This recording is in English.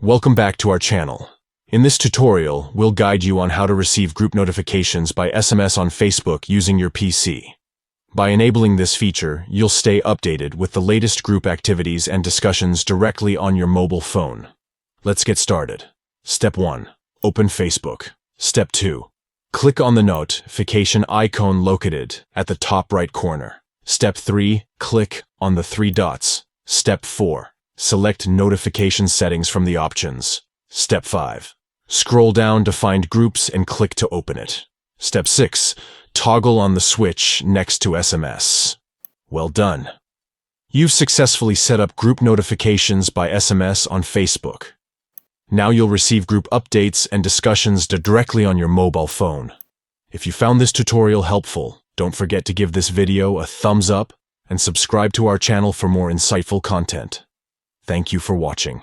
Welcome back to our channel. In this tutorial, we'll guide you on how to receive group notifications by SMS on Facebook using your PC. By enabling this feature, you'll stay updated with the latest group activities and discussions directly on your mobile phone. Let's get started. Step 1. Open Facebook. Step 2. Click on the notification icon located at the top right corner. Step 3. Click on the 3 dots. Step 4. Select notification settings from the options. Step 5. Scroll down to find groups and click to open it. Step 6. Toggle on the switch next to SMS. Well done. You've successfully set up group notifications by SMS on Facebook. Now you'll receive group updates and discussions directly on your mobile phone. If you found this tutorial helpful, don't forget to give this video a thumbs up and subscribe to our channel for more insightful content. Thank you for watching.